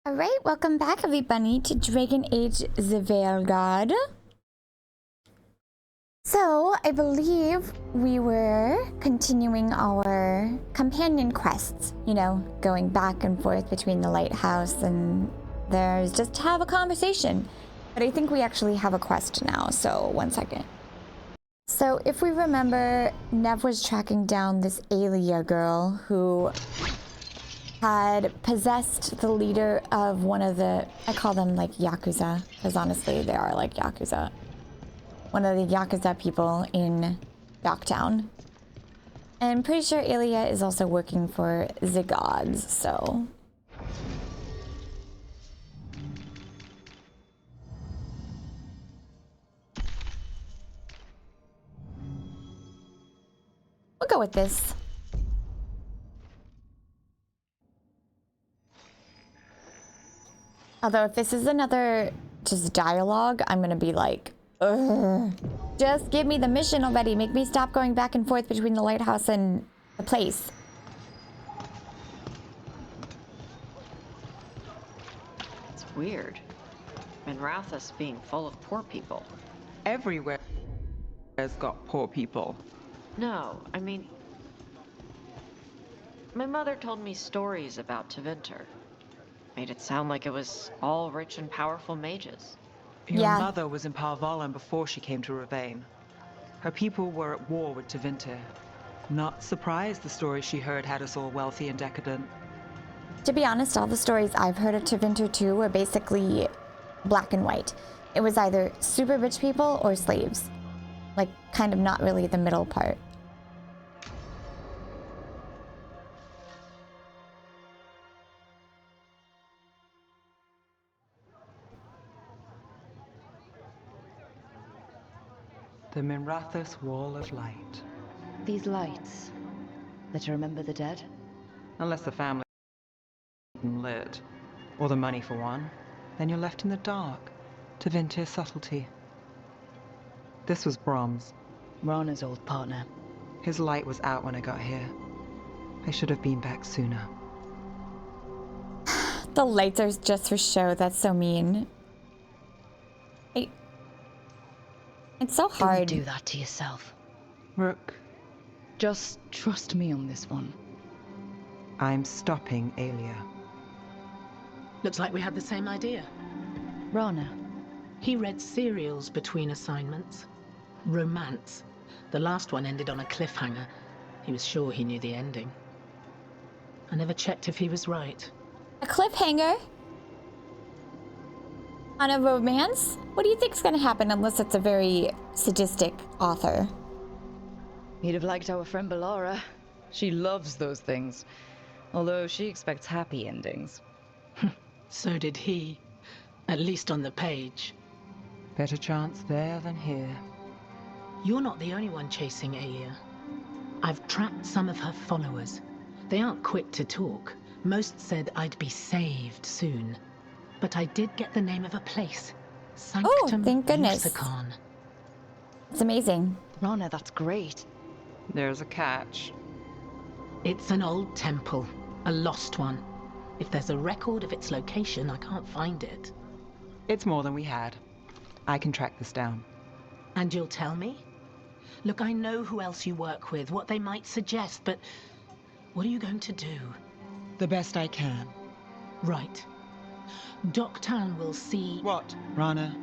Alright, welcome back everybody to Dragon Age The Veilguard. So, I believe we were continuing our companion quests, you know, going back and forth between the lighthouse and there's just to have a conversation. But I think we actually have a quest now, so one second. So, if we remember, Nev was tracking down this Illario girl who had possessed the leader of one of the, I call them like Yakuza, because honestly they are like Yakuza. One of the Yakuza people in Docktown. And I'm pretty sure Illario is also working for the gods, so. We'll go with this. Although if this is another just dialogue, I'm gonna be like, ugh. Just give me the mission already. Make me stop going back and forth between the lighthouse and the place. It's weird. Minrathous being full of poor people. Everywhere has got poor people. No, I mean... My mother told me stories about Tevinter. Made it sound like it was all rich and powerful mages. Your mother was in Parvalan before she came to Ravane. Her people were at war with Tevinter. Not surprised the stories she heard had us all wealthy and decadent. To be honest, all the stories I've heard of Tevinter too were basically black and white. It was either super rich people or slaves. Like, kind of not really the middle part. The Minrathous Wall of Light. These lights, that remember the dead? Unless the family isn't lit, or the money for one, then you're left in the dark. Tevinter's subtlety. This was Brom's. Rana's old partner. His light was out when I got here. I should have been back sooner. The lights are just for show. That's so mean. It's so hard. Don't do that to yourself. Rook, Just trust me on this one. I'm stopping Illario. Looks like we had the same idea. Rana. He read serials between assignments. Romance. The last one ended on a cliffhanger. He was sure he knew the ending. I never checked if he was right. A cliffhanger? On a romance? What do you think's gonna happen unless it's a very sadistic author? You'd have liked our friend Bellara. She loves those things. Although she expects happy endings. So did he. At least on the page. Better chance there than here. You're not the only one chasing Illario. I've tracked some of her followers. They aren't quick to talk. Most said I'd be saved soon. But I did get the name of a place. Sanctum thank goodness. Lucanis. It's amazing. Rana, that's great. There's a catch. It's an old temple. A lost one. If there's a record of its location, I can't find it. It's more than we had. I can track this down. And you'll tell me? Look, I know who else you work with, what they might suggest, but what are you going to do? The best I can. Right. Docktown will see... What, Rana?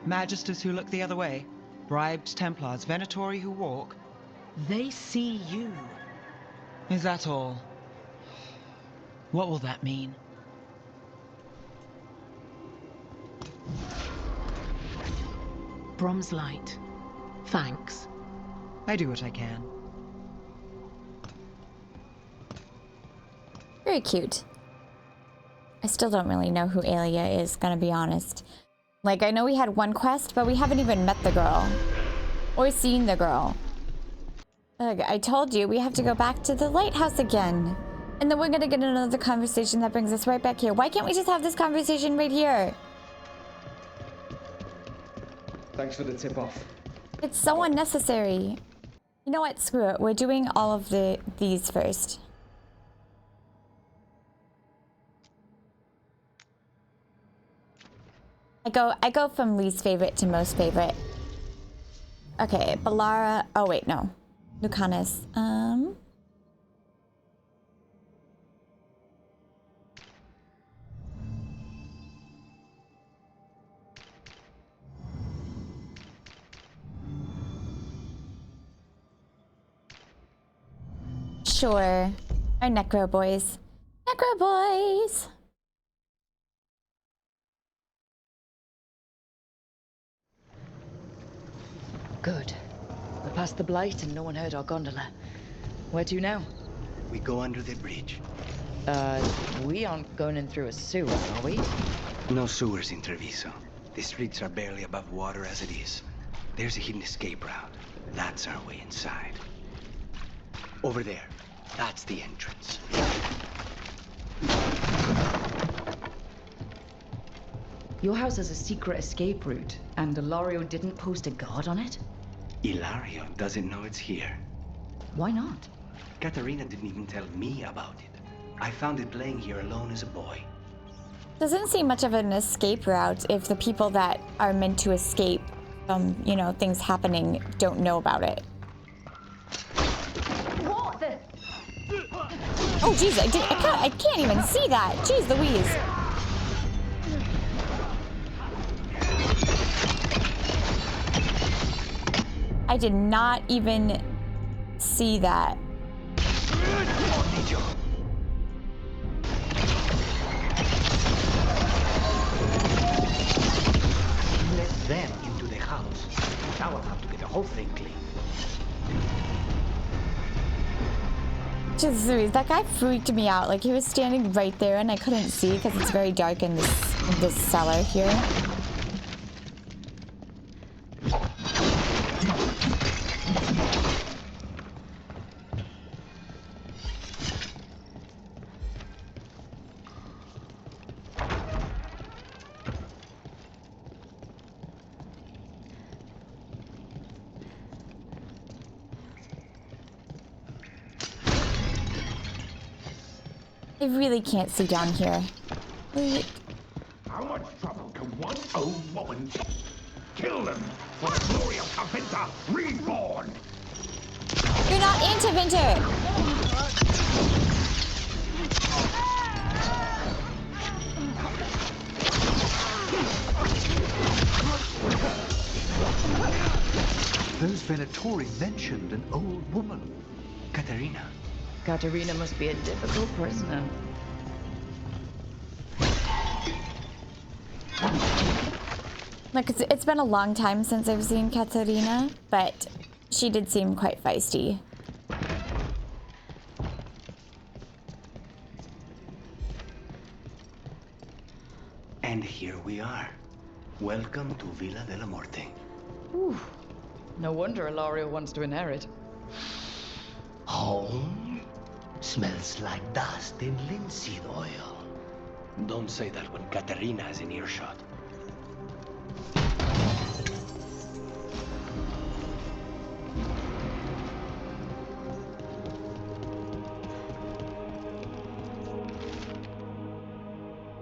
Magisters who look the other way? Bribed Templars, Venatori who walk? They see you. Is that all? What will that mean? Brom's light. Thanks. I do what I can. Very cute. I still don't really know who Illario is, gonna be honest. Like, I know we had one quest, but we haven't even met the girl. Or seen the girl. Ugh, I told you, we have to go back to the lighthouse again. And then we're gonna get another conversation that brings us right back here. Why can't we just have this conversation right here? Thanks for the tip-off. It's so unnecessary. You know what? Screw it. We're doing all of these first. I go from least favorite to most favorite. Okay, Balara. Oh wait, no. Lucanis. Sure. Our Necro boys. Necro boys! Good. We passed the Blight and no one heard our gondola. Where to now? We go under the bridge. We aren't going in through a sewer, are we? No sewers in Treviso. The streets are barely above water as it is. There's a hidden escape route. That's our way inside. Over there. That's the entrance. Your house has a secret escape route, and Illario didn't post a guard on it? Illario doesn't know it's here. Why not? Katerina didn't even tell me about it. I found it laying here alone as a boy. Doesn't seem much of an escape route if the people that are meant to escape from, you know, things happening don't know about it. What the? Oh jeez, I can't even see that. Jeez Louise. I did not even see that. Let them into the house. Now I'll have to get the whole thing clean. Jesus Louise, that guy freaked me out. Like he was standing right there and I couldn't see because it's very dark in this cellar here. I really can't see down here. Wait. How much trouble can one old woman take? Kill them for the glory of Tevinter reborn! You're not into Vinter! Those Venatori mentioned an old woman. Katerina. Katerina must be a difficult prisoner. Like, it's been a long time since I've seen Katerina, but she did seem quite feisty. And here we are. Welcome to Villa della Morte. Ooh. No wonder Illario wants to inherit. Home? Smells like dust and linseed oil. Don't say that when Katerina is in earshot.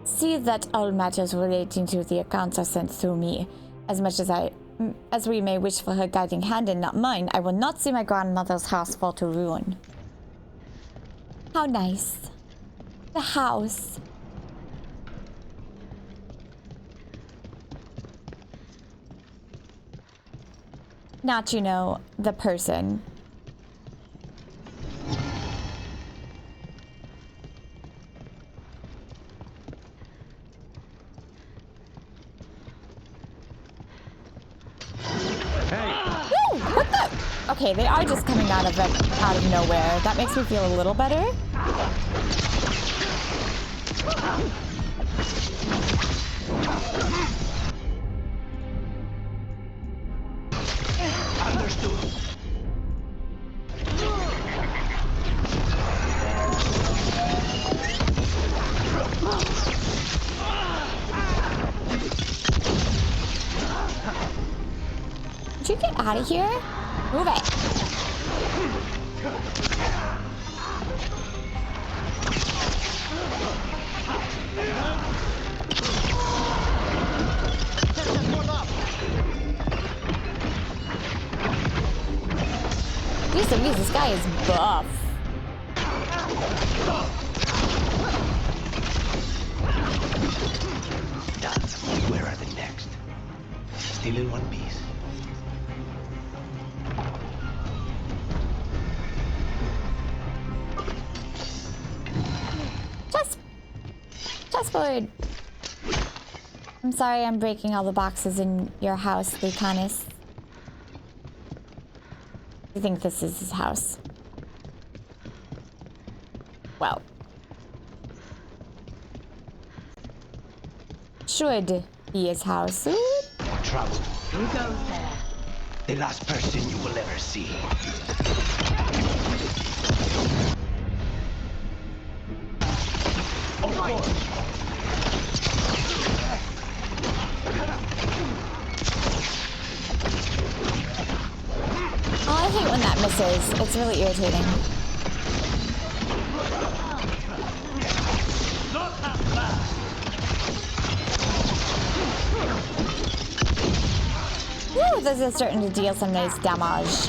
See that all matters relating to the accounts are sent through me. As we may wish for her guiding hand and not mine, I will not see my grandmother's house fall to ruin. How nice. The house. Not, you know, the person. Woo! What the? Okay, they are just coming out of nowhere. That makes me feel a little better. Understood. Did you get out of here? Move it. Louise, this guy is buff. Done. Where are the next? Still in one piece. Chessboard. I'm sorry I'm breaking all the boxes in your house, Lucanis. I think this is his house. Well. Should be his house. More trouble. Who goes there? The last person you will ever see. Oh, I hate when that misses. It's really irritating. Woo, this is starting to deal some nice damage.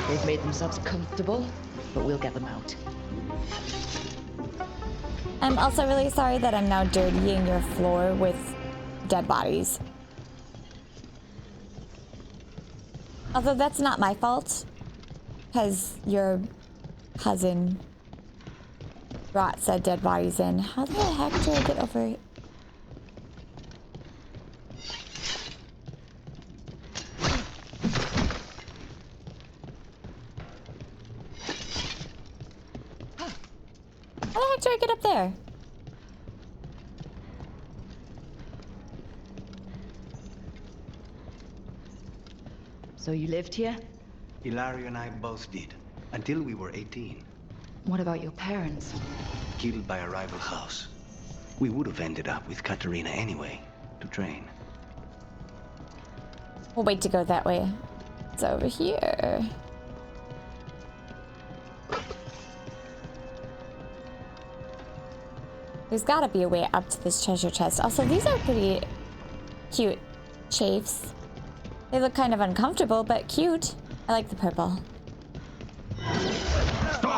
They've made themselves comfortable, but we'll get them out. I'm also really sorry that I'm now dirtying your floor with dead bodies. Although that's not my fault, because your cousin brought said dead bodies in. How the heck do I get over it? How the heck do I get up there? So you lived here? Illario and I both did, until we were 18. What about your parents? Killed by a rival house. We would have ended up with Katerina anyway, to train. We'll wait to go that way. It's over here. There's gotta be a way up to this treasure chest. Also, these are pretty cute chafes. They look kind of uncomfortable, but cute. I like the purple.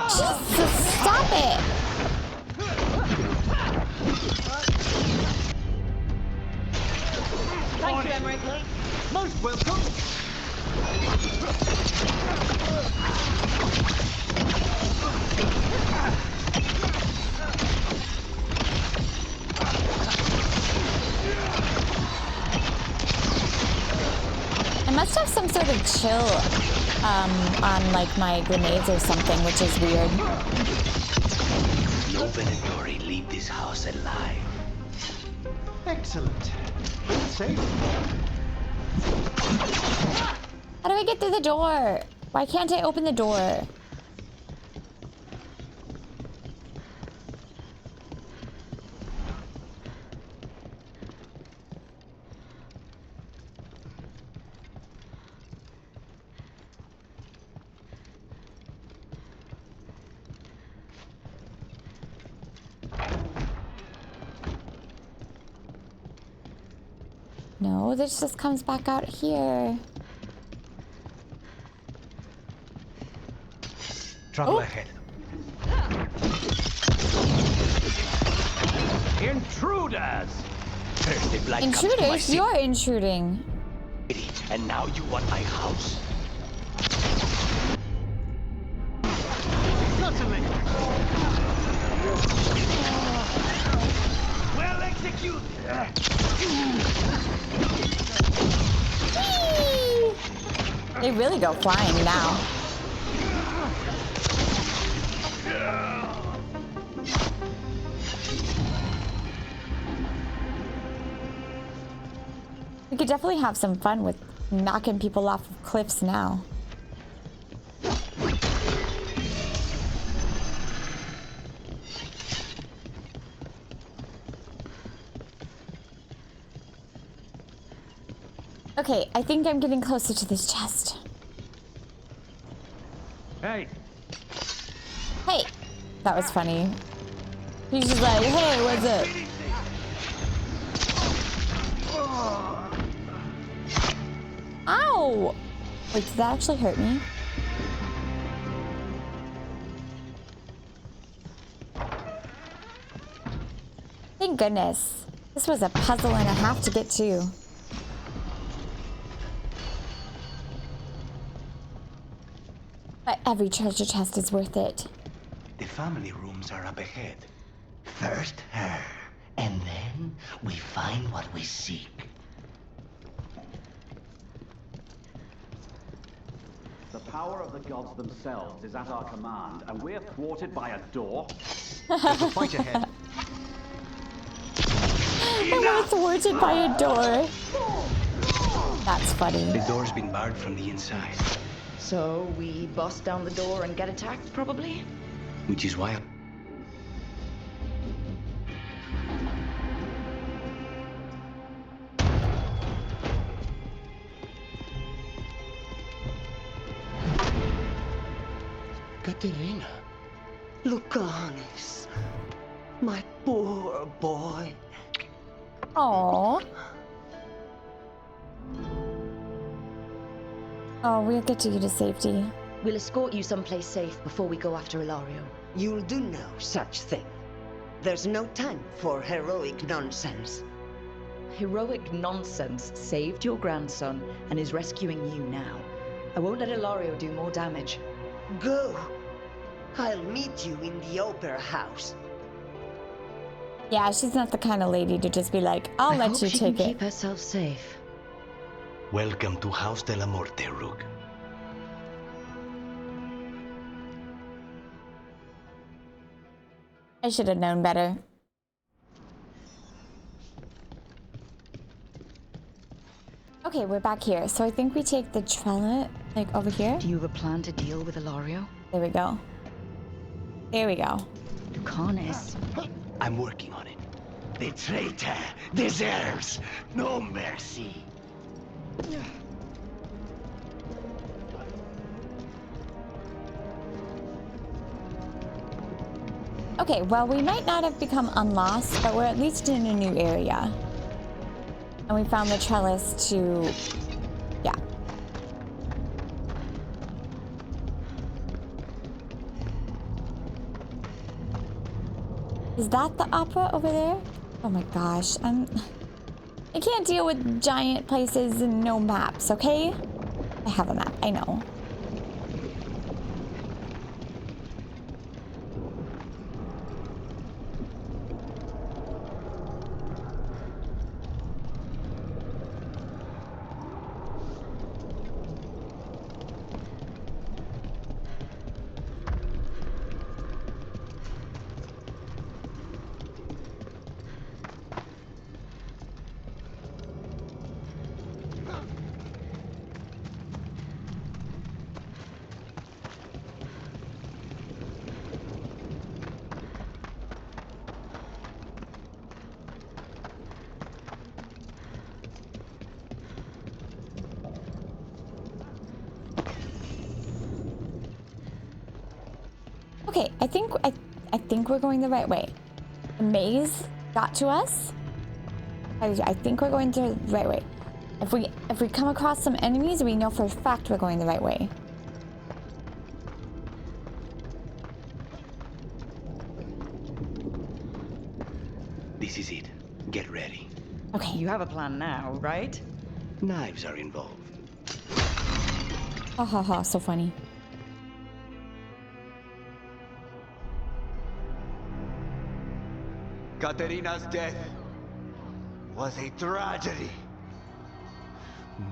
Jesus, stop it! Thank you, Emery. Most welcome. I must have some sort of chill on like my grenades or something, which is weird. No Venatori leave this house alive. Excellent. Safe. How do I get through the door? Why can't I open the door? No, this just comes back out here. Trouble ahead. Intruders! First the blight comes to my Intruders? city, You're intruding. and now you want my house? Certainly. Well executed. Whee! They really go flying now. We could definitely have some fun with knocking people off of cliffs now. Okay, I think I'm getting closer to this chest. Hey, Hey! That was funny. He's just like, hey, what's up? Ow! Wait, did that actually hurt me? Thank goodness. This was a puzzle and a half to get to. But every treasure chest is worth it. The family rooms are up ahead. First her, and then we find what we seek. The power of the gods themselves is at our command, and we're thwarted by a door. There's a fight ahead. And we're thwarted by a door. That's funny. The door's been barred from the inside. So we bust down the door and get attacked, probably? Which is why Katerina. Lucanis. My poor boy. Aww. Oh, we'll get you to safety. We'll escort you someplace safe before we go after Illario. You'll do no such thing. There's no time for heroic nonsense. Heroic nonsense saved your grandson and is rescuing you now. I won't let Illario do more damage. Go. I'll meet you in the opera house. Yeah, she's not the kind of lady to just be like, I'll let you she take can it. keep herself safe. welcome to House de la Morte, Rook. I should have known better. Okay, we're back here. So I think we take the trellis, like, over here. Do you have a plan to deal with Illario? There we go. There we go. Lucanis. I'm working on it. The traitor deserves no mercy. Okay, well, we might not have become unlost, but we're at least in a new area. And we found the trellis to... yeah. Is that the opera over there? Oh my gosh, I can't deal with giant places and no maps, okay? I have a map, I know. Okay, I think we're going the right way. The maze got to us. I think we're going the right way. If we come across some enemies, we know for a fact we're going the right way. This is it. Get ready. Okay. You have a plan now, right? Knives are involved. Ha ha ha, so funny. Katerina's death was a tragedy.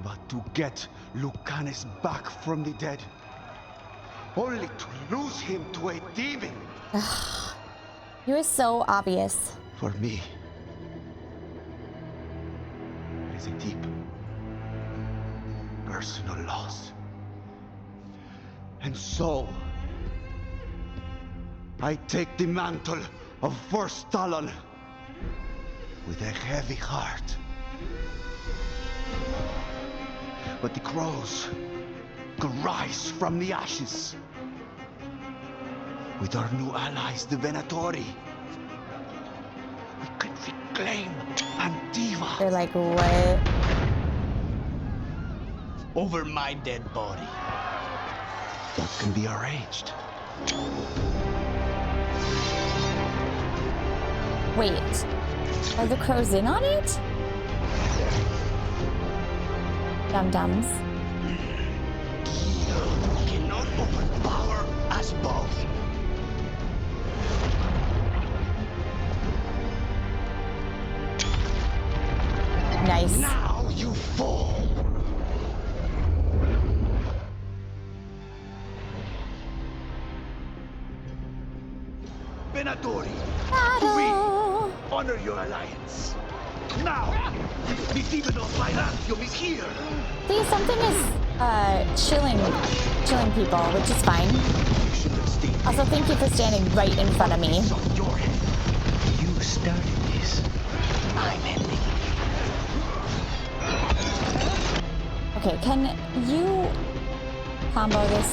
But to get Lucanis back from the dead, only to lose him to a demon. You're so obvious. For me, it is a deep personal loss. And so, I take the mantle of First Talon with a heavy heart. But the crows could rise from the ashes. With our new allies, the Venatori, we could reclaim Antiva. They're like, what? over my dead body. That can be arranged. Wait, are the crows in on it? Dum-dums. Cannot overpower us both. Nice. Now you fall. Venatori, Battle. honor your alliance. Now, the demon of Byzantium is here. See, something is chilling people, which is fine. Also, thank you for standing right in front of me. You started this. I'm ending. Okay, can you combo this?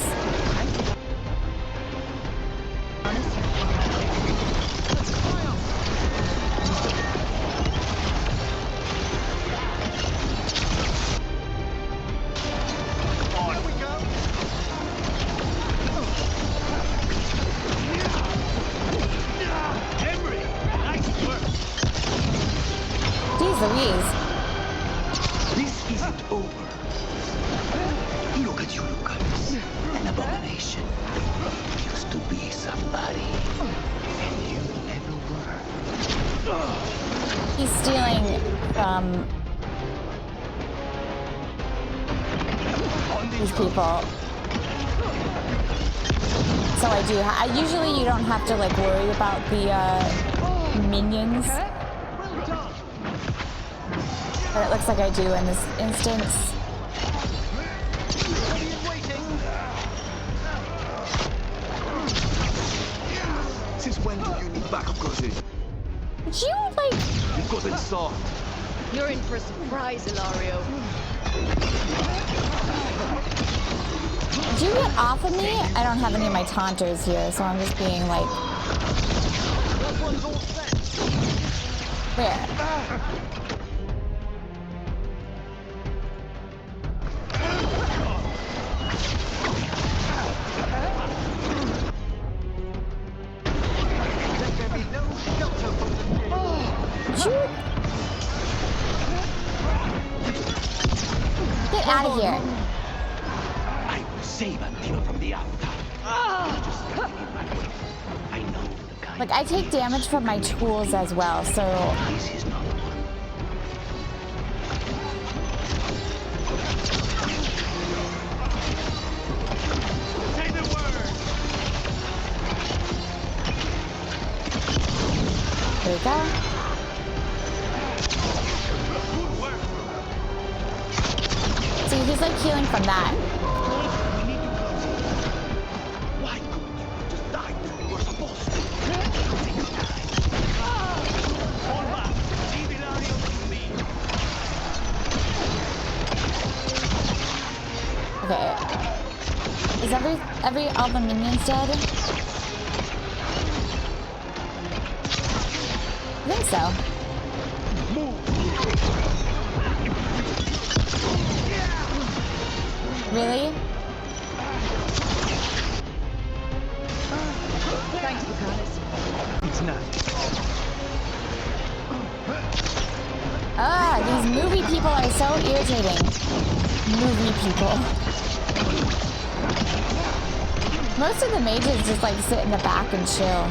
Louise. This isn't over. Look at you, Lucanis. An abomination. Used to be somebody. And you never were. He's stealing from these people. So usually you don't have to like worry about the minions. But it looks like I do in this instance. Since when do you need backup, Cousin? Did you, like... It wasn't soft. You're in for a surprise, Illario. Did you get off of me? I don't have any of my taunters here, so I'm just being like... Where? Get out of here. I will save Antino from the Avatar. Just standing in my way. I know the kind. Like, I take damage from my tools as well, so... This is not one. Say the word! There we go. See, he's like healing from that. We need to close it. Why couldn't you just die when you were supposed to? Take your time. Hold back. Leave Illario to me. Okay. Is all the minions dead? I think so. Really? Thanks, Lucanis. It's not. These movie people are so irritating. Movie people. Most of the mages just like sit in the back and chill.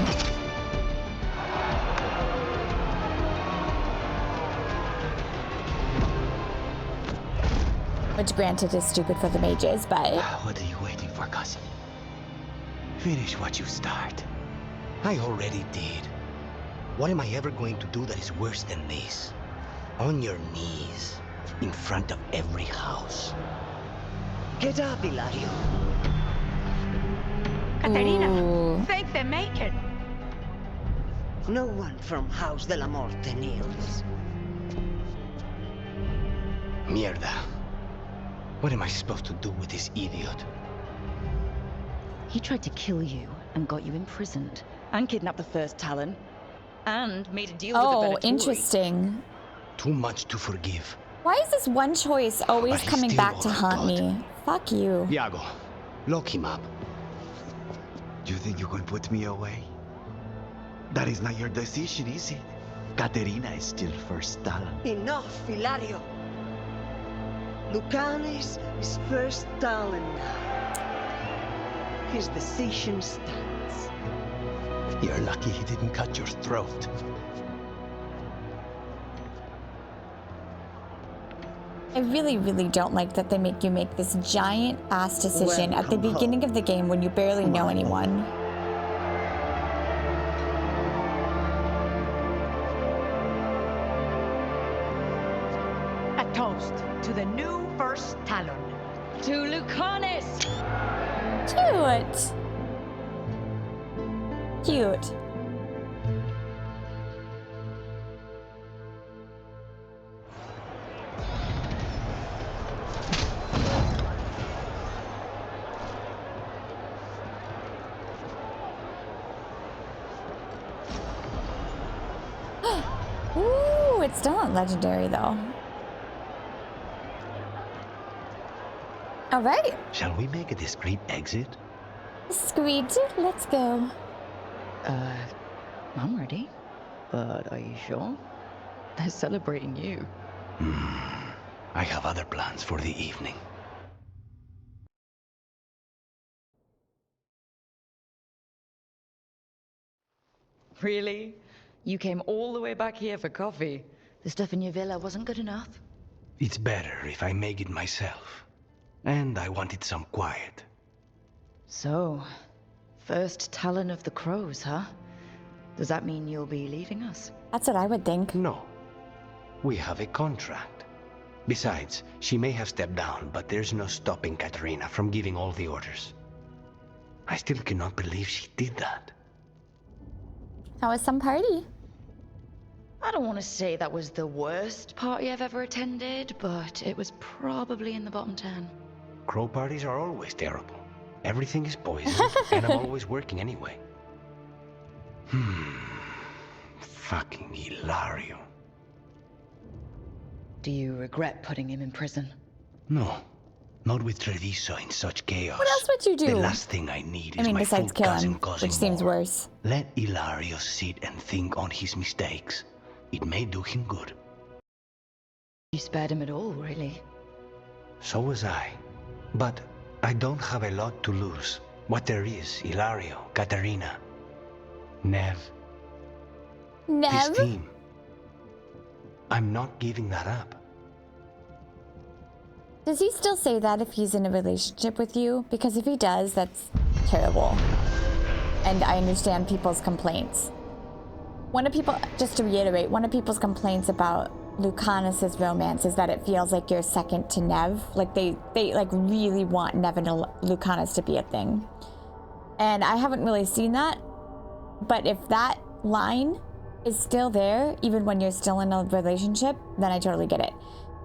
Which granted is stupid for the mages, but... What are you waiting for, cousin? Finish what you start. I already did. What am I ever going to do that is worse than this? On your knees, in front of every house. Get up, Illario. Ooh. Think they make it. No one from House de la Morte kneels. Mierda. What am I supposed to do with this idiot? He tried to kill you and got you imprisoned, and kidnapped the first Talon, and made a deal with the Venatori. Interesting. Too much to forgive. Why is this one choice always coming back to haunt me? Fuck you. Iago, lock him up. You think you can put me away? That is not your decision, is it? Katerina is still first Talon. Enough, Illario. Lucanis is first Talon now. His decision stands. You're lucky he didn't cut your throat. I really, really don't like that they make you make this giant ass decision at the beginning of the game when you barely know anyone. A toast to the new first Talon. To Lucanis! Cute. Cute. Ooh, it's still not legendary though. All right. Shall we make a discreet exit? Squeed, let's go. I'm ready. But are you sure? They're celebrating you. I have other plans for the evening. Really? You came all the way back here for coffee? The stuff in your villa wasn't good enough? It's better if I make it myself. And I wanted some quiet. So, first Talon of the Crows, huh? Does that mean you'll be leaving us? That's what I would think. No. We have a contract. Besides, she may have stepped down, but there's no stopping Katerina from giving all the orders. I still cannot believe she did that. How was some party? I don't want to say that was the worst party I've ever attended, but it was probably in the bottom 10. Crow parties are always terrible. Everything is poison, and I'm always working anyway. Fucking Illario. Do you regret putting him in prison? No. Not with Treviso in such chaos. What else would you do? The last thing I need is my besides full kill cousin him, causing which seems more. worse. Let Illario sit and think on his mistakes. It may do him good. You spared him at all, really? So was I. But I don't have a lot to lose. What there is, Illario, Katerina, Nev. Nev? This team. I'm not giving that up. Does he still say that if he's in a relationship with you? Because if he does, that's terrible. And I understand people's complaints. Just to reiterate, one of people's complaints about Lucanis' romance is that it feels like you're second to Nev. Like they like really want Nev and Lucanis to be a thing. And I haven't really seen that. But if that line is still there, even when you're still in a relationship, then I totally get it.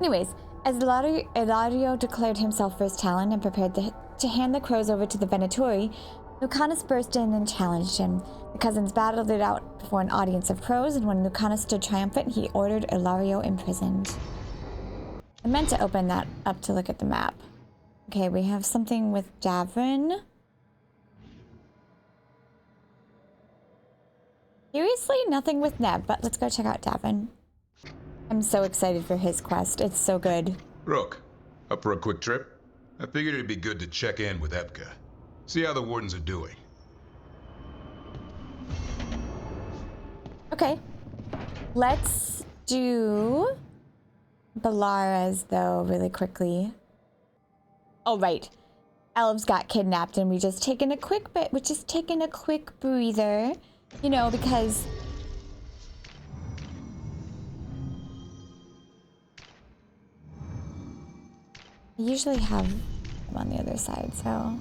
Anyways, as Illario declared himself first Talon and prepared to hand the crows over to the Venatori, Lucanis burst in and challenged him. The cousins battled it out before an audience of crows, and when Lucanis stood triumphant, he ordered Illario imprisoned. I meant to open that up to look at the map. Okay, we have something with Davin. Seriously, nothing with Neb, but let's go check out Davin. I'm so excited for his quest. It's so good. Rook, up for a quick trip? I figured it'd be good to check in with Epka. See how the wardens are doing. Okay. Let's do Balara's, though, really quickly. Oh, right. Elves got kidnapped, and we're just taking a quick breather. You know, because I usually have them on the other side, so.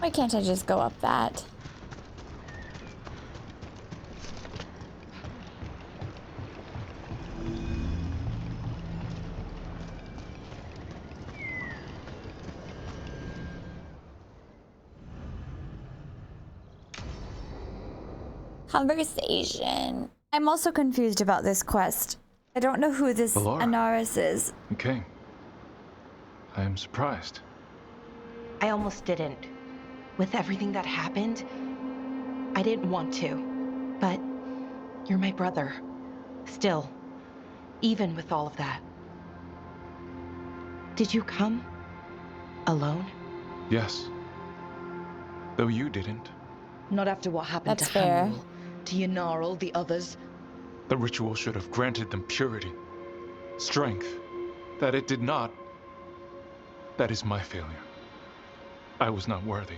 Why can't I just go up that? Conversation. I'm also confused about this quest. I don't know who this Ballora. Anaris is. Okay. I am surprised. I almost didn't. With everything that happened, I didn't want to. But you're my brother. Still, even with all of that. Did you come? Alone? Yes. Though you didn't. Not after what happened That's to fair. Hannibal, to Yanarl, the others. The ritual should have granted them purity, strength. That it did not. That is my failure. I was not worthy.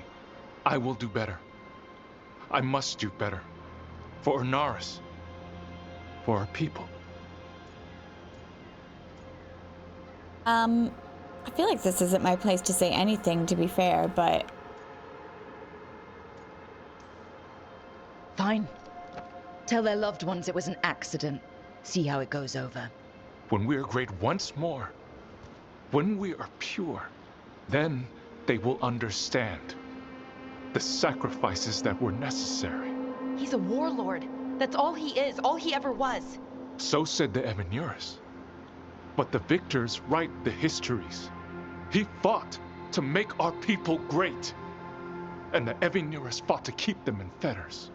I will do better. I must do better. For Ornaris. For our people. I feel like this isn't my place to say anything, to be fair, but... Fine. Tell their loved ones it was an accident. See how it goes over. When we are great once more, when we are pure, then they will understand the sacrifices that were necessary. He's a warlord. That's all he is, all he ever was. So said the Evanuris. But the victors write the histories. He fought to make our people great. And the Evanuris fought to keep them in fetters.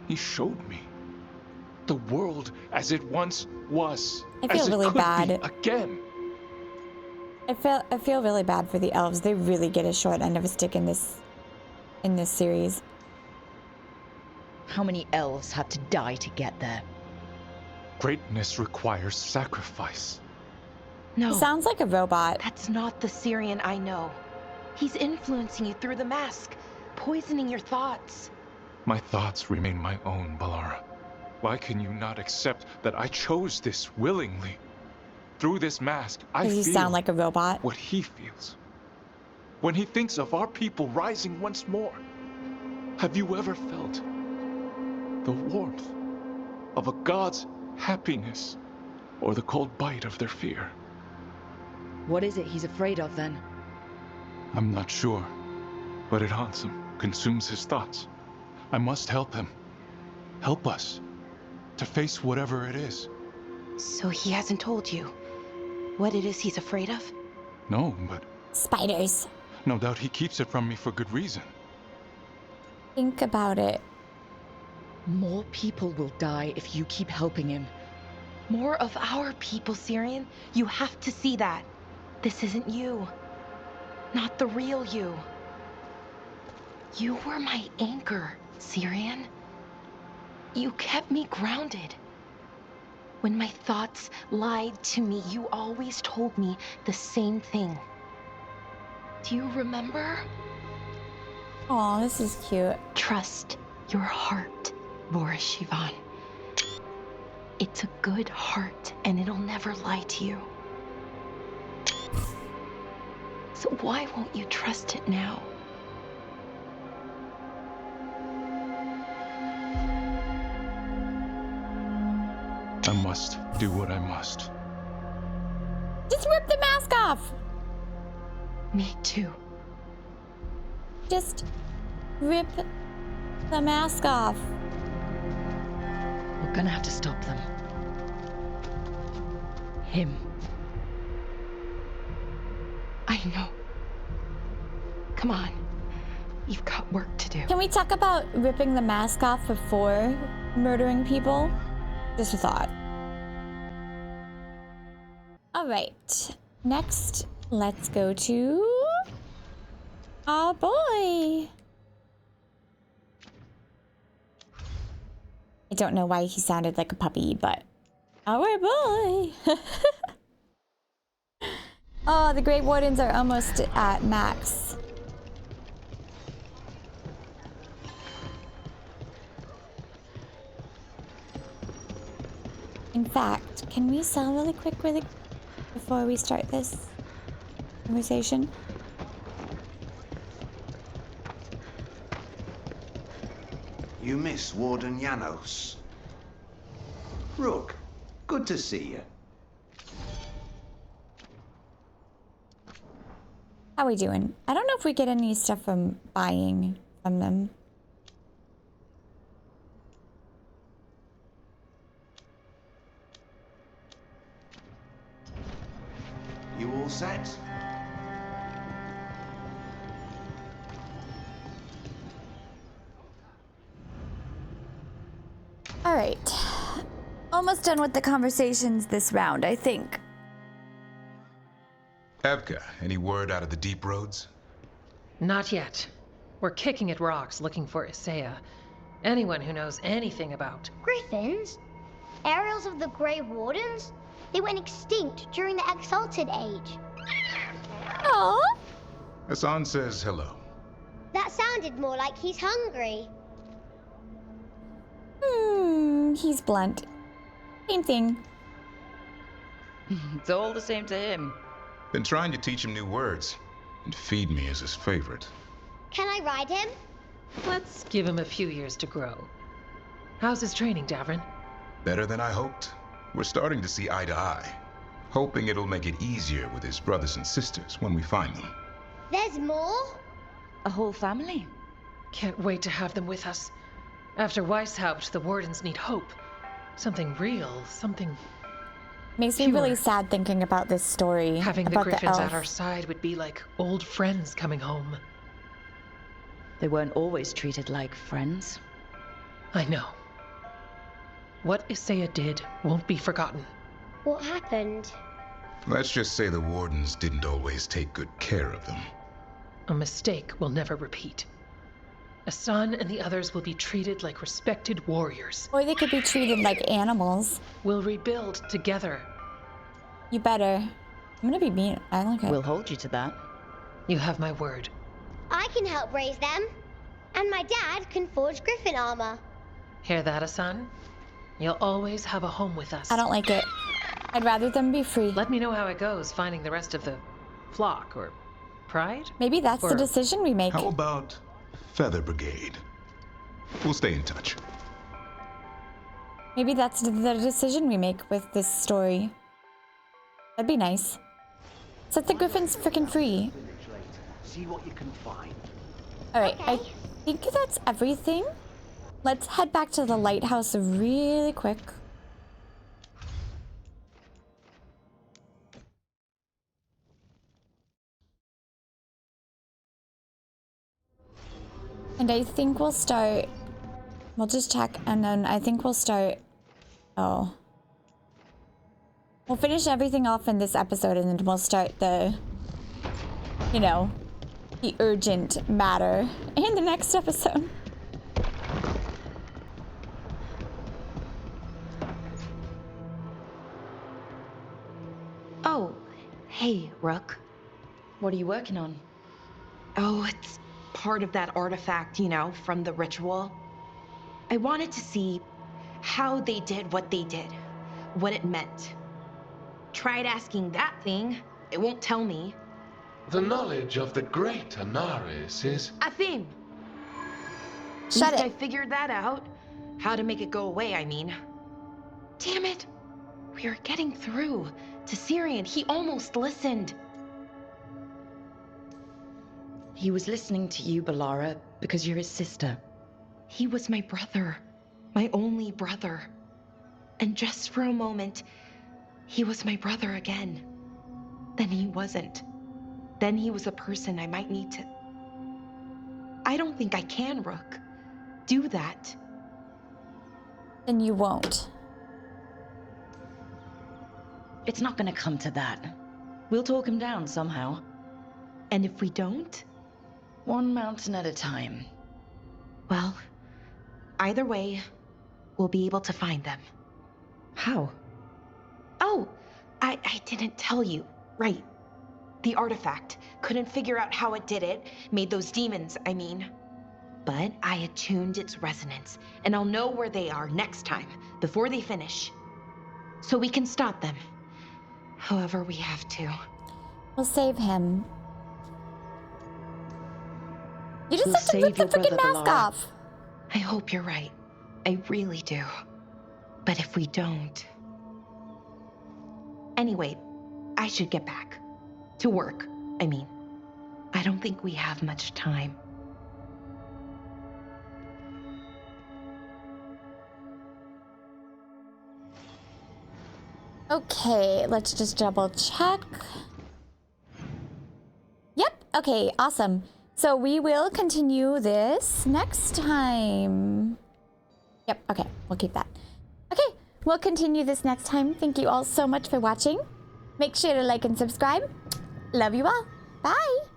He showed me the world as it once was. I feel as really it could bad. be again. I feel really bad for the elves. They really get a short end of a stick in this series. How many elves had to die to get there? Greatness requires sacrifice. No. He sounds like a robot. That's not the Syrian I know. He's influencing you through the mask, poisoning your thoughts. My thoughts remain my own, Ballora. Why can you not accept that I chose this willingly? Through this mask, I Does he feel sound like a robot? what he feels. When he thinks of our people rising once more, have you ever felt the warmth of a god's happiness or the cold bite of their fear? What is it he's afraid of then? I'm not sure, but it haunts him, consumes his thoughts. I must help him. Help us to face whatever it is. So he hasn't told you what it is he's afraid of? No, but Spiders. no doubt he keeps it from me for good reason. Think about it. More people will die if you keep helping him. More of our people, Syrian. You have to see that. This isn't you. Not the real you. You were my anchor, Syrian. You kept me grounded. When my thoughts lied to me, you always told me the same thing. Do you remember? Aw, this is cute. Trust your heart, Boris Shivan. It's a good heart, and it'll never lie to you. So why won't you trust it now? I must do what I must. Just rip the mask off! Me too. Just rip the mask off. We're gonna have to stop them. Him. I know. Come on. You've got work to do. Can we talk about ripping the mask off before murdering people? Just a thought. Alright. Next, let's go to our boy. I don't know why he sounded like a puppy, but our boy. Oh, the Great Wardens are almost at max. In fact, can we sell really quick before we start this conversation? You miss Warden Janos. Rook, good to see you. How we doing? I don't know if we get any stuff from buying from them. You all set? All right. Almost done with the conversations this round, I think. Evka, any word out of the deep roads? Not yet. We're kicking at rocks looking for Isaiah. Anyone who knows anything about... Griffins? Aerials of the Grey Wardens? They went extinct during the Exalted Age. Aww. Hassan says hello. That sounded more like he's hungry. He's blunt. Same thing. It's all the same to him. Been trying to teach him new words, and feed me is his favorite. Can I ride him? Let's give him a few years to grow. How's his training, Davrin? Better than I hoped. We're starting to see eye to eye. Hoping it'll make it easier with his brothers and sisters when we find them. There's more? A whole family? Can't wait to have them with us. After Weishaupt, the Wardens need hope. Something real, something... Makes me really sad thinking about this story. Having the about Griffins the at our side would be like old friends coming home. They weren't always treated like friends. I know. What Isaiah did won't be forgotten. What happened? Let's just say the Wardens didn't always take good care of them. A mistake will never repeat. Hassan and the others will be treated like respected warriors. Or they could be treated like animals. We'll rebuild together. You better. I'm gonna be mean. I like it. We'll hold you to that. You have my word. I can help raise them. And my dad can forge Griffin armor. Hear that, Hassan? You'll always have a home with us. I don't like it. I'd rather them be free. Let me know how it goes finding the rest of the flock or pride. Maybe that's the decision we make. How about Feather Brigade? We'll stay in touch. Maybe that's the decision we make with this story. That'd be nice. Set the Griffins freaking free. See what you can find. Alright, I think that's everything. Let's head back to the lighthouse really quick. And I think we'll start... We'll just check, and then I think we'll start... Oh. We'll finish everything off in this episode, and then we'll start the... You know, the urgent matter in the next episode. Oh, hey, Rook. What are you working on? Oh, it's part of that artifact, you know, from the ritual. I wanted to see how they did what they did, what it meant. Tried asking that thing, it won't tell me. The knowledge of the great Anaris is... A theme. Shut it. I figured that out. How to make it go away, I mean. Damn it. We are getting through to Syrian. He almost listened. He was listening to you, Balara, because you're his sister. He was my brother. My only brother. And just for a moment, he was my brother again. Then he wasn't. Then he was a person I might need to... I don't think I can, Rook. Do that. Then you won't. It's not gonna come to that. We'll talk him down somehow. And if we don't? One mountain at a time. Well, either way, we'll be able to find them. How? Oh, I didn't tell you. Right. The artifact. Couldn't figure out how it did it. Made those demons, I mean. But I attuned its resonance, and I'll know where they are next time, before they finish. So we can stop them. However we have to. We'll save him. You just We'll have to save rip the your freaking brother, mask Balara. off. I hope you're right. I really do. But if we don't... Anyway, I should get back. To work, I mean. I don't think we have much time. Okay, let's just double check. Yep, okay, awesome. So we will continue this next time. Yep, okay, we'll keep that. Okay, we'll continue this next time. Thank you all so much for watching. Make sure to like and subscribe. Love you all. Bye.